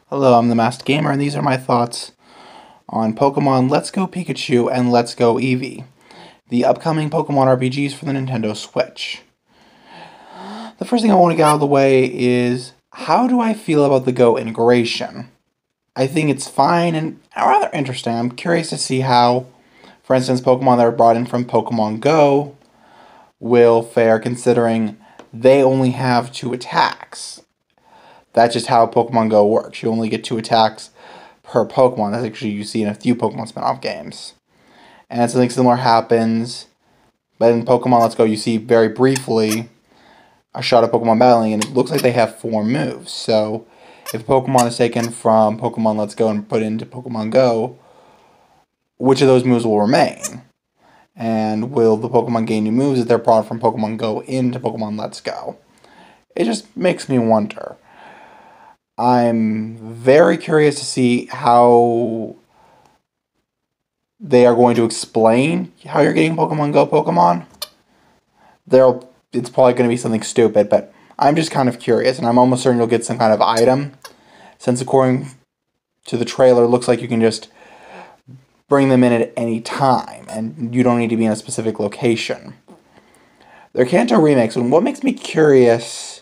Hello, I'm the Masked Gamer, and these are my thoughts on Pokemon Let's Go Pikachu and Let's Go Eevee, the upcoming Pokemon RPGs for the Nintendo Switch. The first thing I want to get out of the way is, how do I feel about the Go integration? I think it's fine and rather interesting. I'm curious to see how, for instance, Pokemon that are brought in from Pokemon Go will fare, considering they only have 2 attacks. That's just how Pokemon Go works. You only get 2 attacks per Pokemon. That's actually you see in a few Pokemon spin-off games. And something similar happens, but in Pokemon Let's Go you see very briefly a shot of Pokemon battling, and it looks like they have 4 moves. So if Pokemon is taken from Pokemon Let's Go and put into Pokemon Go, which of those moves will remain? And will the Pokemon gain new moves if they're brought from Pokemon Go into Pokemon Let's Go? It just makes me wonder. I'm very curious to see how they are going to explain how you're getting Pokemon Go Pokemon. It's probably going to be something stupid, but I'm just kind of curious, and I'm almost certain you'll get some kind of item, since according to the trailer, it looks like you can just bring them in at any time, and you don't need to be in a specific location. They're Kanto remakes, and what makes me curious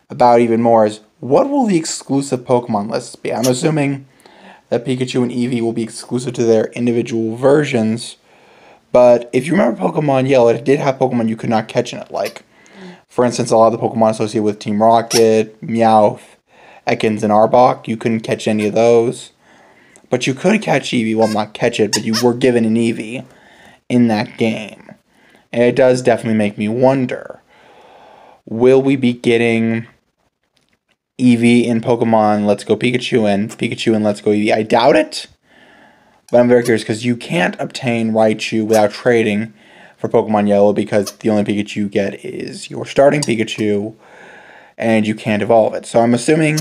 about even more is, what will the exclusive Pokemon lists be? I'm assuming that Pikachu and Eevee will be exclusive to their individual versions, but if you remember Pokemon Yellow, it did have Pokemon you could not catch in it, like, for instance, a lot of the Pokemon associated with Team Rocket, Meowth, Ekans, and Arbok. You couldn't catch any of those, but you could catch Eevee. Well, not catch it, but you were given an Eevee in that game, and it does definitely make me wonder, will we be getting Eevee in Pokemon Let's Go Pikachu and Let's Go Eevee? I doubt it, but I'm very curious, because you can't obtain Raichu without trading for Pokemon Yellow, because the only Pikachu you get is your starting Pikachu, and you can't evolve it. So I'm assuming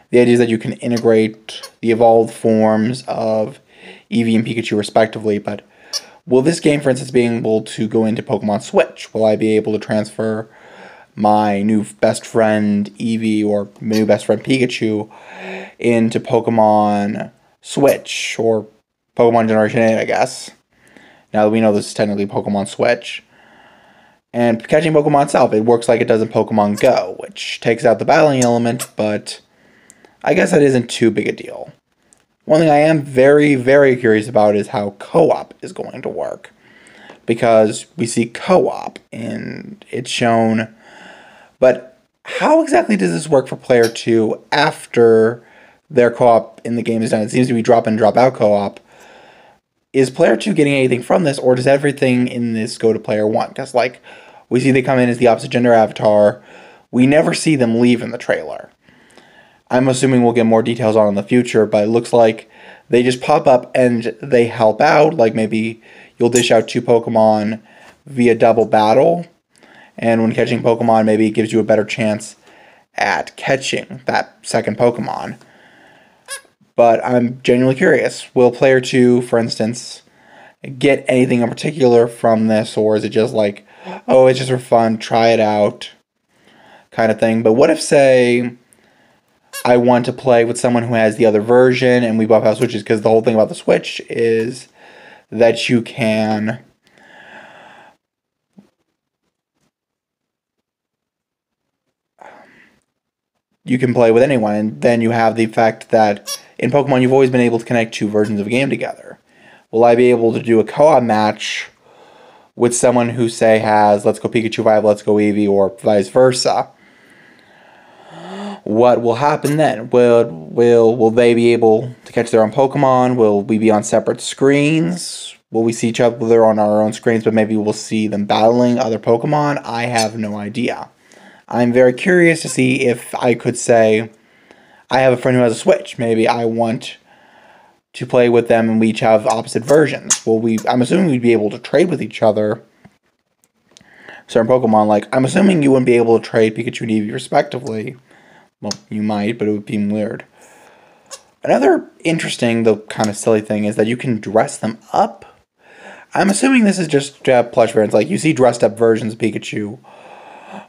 the idea is that you can integrate the evolved forms of Eevee and Pikachu respectively, but will this game, for instance, be able to go into Pokemon Switch? Will I be able to transfer my new best friend Eevee or my new best friend Pikachu into Pokemon Switch, or Pokemon Generation 8, I guess? Now that we know this is technically Pokemon Switch. And catching Pokemon itself, it works like it does in Pokemon Go, which takes out the battling element, but I guess that isn't too big a deal. One thing I am very, very curious about is how co-op is going to work, because we see co-op and it's shown, but how exactly does this work for player 2 after their co-op in the game is done? It seems to be drop in, drop out co-op. Is player 2 getting anything from this, or does everything in this go to player 1? Because, like, we see they come in as the opposite gender avatar. We never see them leave in the trailer. I'm assuming we'll get more details on in the future, but it looks like they just pop up and they help out. Like, maybe you'll dish out 2 Pokemon via double battle, and when catching Pokemon, maybe it gives you a better chance at catching that second Pokemon. But I'm genuinely curious. Will player 2, for instance, get anything in particular from this, or is it just like, oh, it's just for fun, try it out kind of thing? But what if, say, I want to play with someone who has the other version and we both have Switches? Because the whole thing about the Switch is that you can play with anyone, and then you have the fact that in Pokemon you've always been able to connect 2 versions of a game together. Will I be able to do a co-op match with someone who, say, has Let's Go Pikachu via Let's Go Eevee, or vice versa? What will happen then? Will they be able to catch their own Pokemon? Will we be on separate screens? Will we see each other on our own screens, but maybe we'll see them battling other Pokemon? I have no idea. I'm very curious to see if I could say, I have a friend who has a Switch. Maybe I want to play with them and we each have opposite versions. I'm assuming we'd be able to trade with each other certain Pokemon. Like, I'm assuming you wouldn't be able to trade Pikachu and Eevee respectively. Well, you might, but it would be weird. Another interesting, though kind of silly thing, is that you can dress them up. I'm assuming this is just plush variants. Like, you see dressed up versions of Pikachu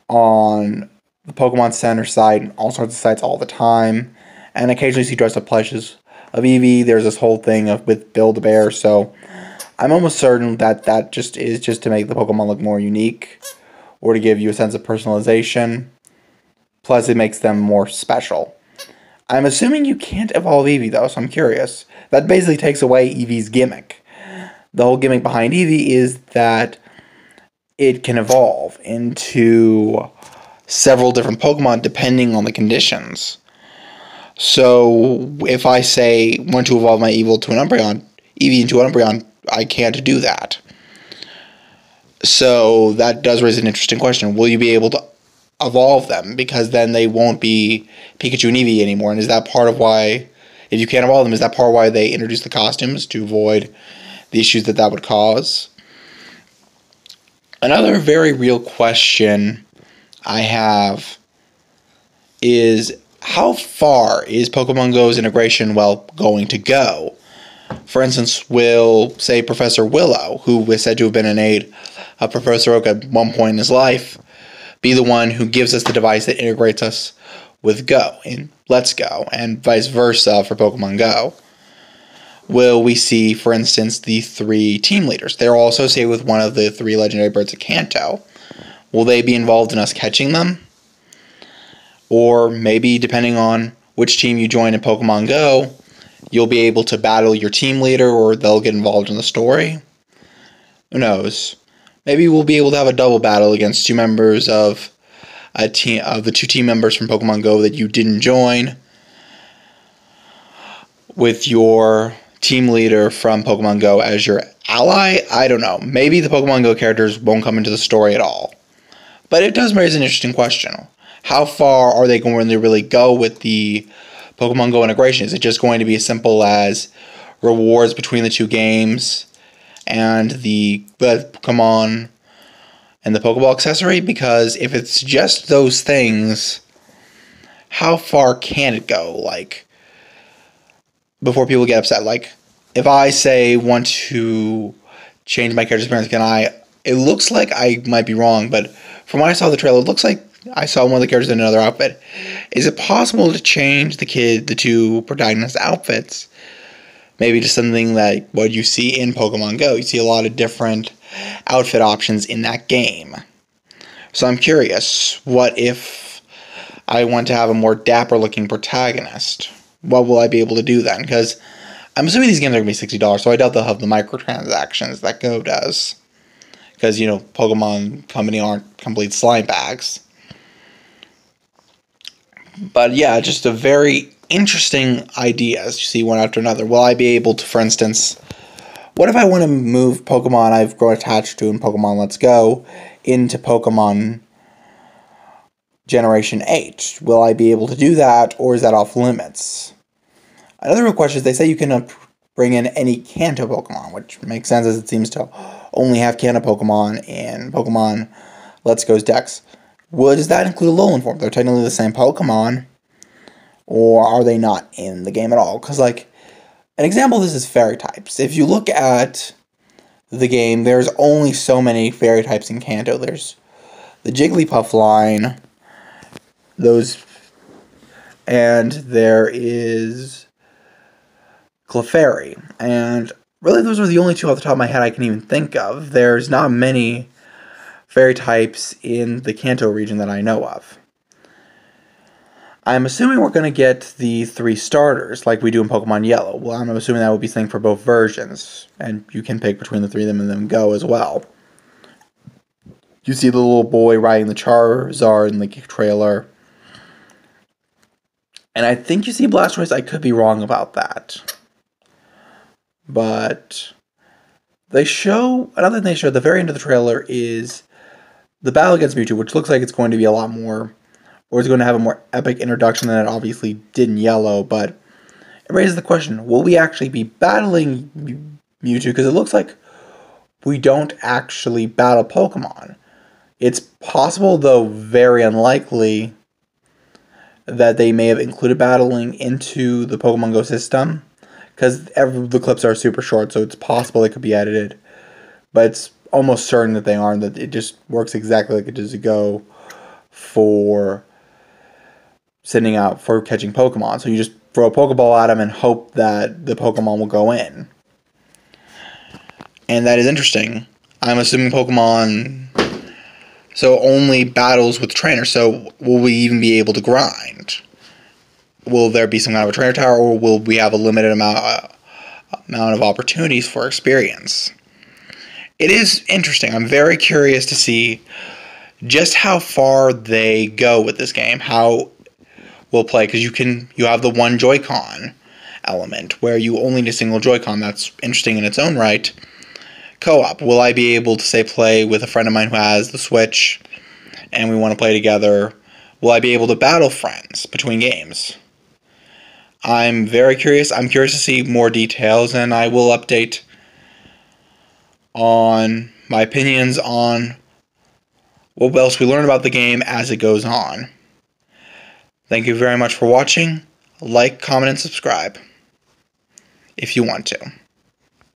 on the Pokemon Center site and all sorts of sites all the time. And occasionally see dressed up plushes of Eevee. There's this whole thing with Build-A-Bear, so I'm almost certain that that just is just to make the Pokemon look more unique, or to give you a sense of personalization. Plus, it makes them more special. I'm assuming you can't evolve Eevee, though, so I'm curious. That basically takes away Eevee's gimmick. The whole gimmick behind Eevee is that it can evolve into several different Pokemon depending on the conditions. So, if I say want to evolve my Eevee into an Umbreon, I can't do that. So, that does raise an interesting question. Will you be able to evolve them? Because then they won't be Pikachu and Eevee anymore. And is that part of why, if you can't evolve them, is that part of why they introduced the costumes, to avoid the issues that would cause? Another very real question I have is, how far is Pokemon Go's integration, going to go? For instance, will, say, Professor Willow, who was said to have been an aide of Professor Oak at one point in his life, be the one who gives us the device that integrates us with Go in Let's Go, and vice versa for Pokemon Go? Will we see, for instance, the 3 team leaders? They're all associated with one of the 3 legendary birds of Kanto. Will they be involved in us catching them? Or maybe, depending on which team you join in Pokemon Go, you'll be able to battle your team leader, or they'll get involved in the story. Who knows? Maybe we'll be able to have a double battle against 2 members of a team, of the 2 team members from Pokemon Go that you didn't join, with your team leader from Pokemon Go as your ally. I don't know. Maybe the Pokemon Go characters won't come into the story at all. But it does raise an interesting question. How far are they going to really go with the Pokemon Go integration? Is it just going to be as simple as rewards between the 2 games and the Pokemon and the Pokeball accessory? Because if it's just those things, how far can it go? Like, before people get upset, like, if I say want to change my character's appearance, can I? It looks like I might be wrong, but from what I saw the trailer, it looks like I saw one of the characters in another outfit. Is it possible to change the 2 protagonist outfits? Maybe to something like what you see in Pokemon Go. You see a lot of different outfit options in that game. So I'm curious, what if I want to have a more dapper looking protagonist? What will I be able to do then? Because I'm assuming these games are going to be $60, so I doubt they'll have the microtransactions that Go does. Because, Pokemon Company aren't complete slime bags. But yeah, just a very interesting idea as you see one after another. Will I be able to, for instance, what if I want to move Pokemon I've grown attached to in Pokemon Let's Go into Pokemon Generation 8? Will I be able to do that, or is that off limits? Another real question is, they say you can bring in any Kanto Pokemon, which makes sense as it seems to only have Kanto Pokemon in Pokemon Let's Go's Dex. Does that include a Alolan form? They're technically the same Pokemon, or are they not in the game at all? Because, like, an example of this is fairy types. If you look at the game, there's only so many fairy types in Kanto. There's the Jigglypuff line, and there is Clefairy, and really those are the only 2 off the top of my head I can even think of. There's not many fairy types in the Kanto region that I know of. I'm assuming we're going to get the 3 starters like we do in Pokemon Yellow. Well, I'm assuming that will be the thing for both versions, and you can pick between the 3 of them and then Go as well. You see the little boy riding the Charizard in the trailer. And I think you see Blastoise. I could be wrong about that. But another thing they showed at the very end of the trailer is the battle against Mewtwo, which looks like it's going to be a lot more, or it's going to have a more epic introduction than it obviously did in Yellow. But it raises the question, will we actually be battling Mewtwo? Because it looks like we don't actually battle Pokemon. It's possible, though very unlikely, that they may have included battling into the Pokemon Go system, because the clips are super short, so it's possible they could be edited. But it's almost certain that they aren't, that it just works exactly like it does to Go for sending out, for catching Pokemon. So you just throw a Pokeball at them and hope that the Pokemon will go in. And that is interesting. I'm assuming Pokemon so only battles with trainers. So will we even be able to grind? Will there be some kind of a trainer tower, or will we have a limited amount of opportunities for experience? It is interesting. I'm very curious to see just how far they go with this game, how we'll play, because you have the one Joy-Con element where you only need a single Joy-Con. That's interesting in its own right. Co-op. Will I be able to, say, play with a friend of mine who has the Switch and we want to play together? Will I be able to battle friends between games? I'm very curious. I'm curious to see more details, and I will update on my opinions on what else we learn about the game as it goes on. Thank you very much for watching. Like, comment, and subscribe if you want to.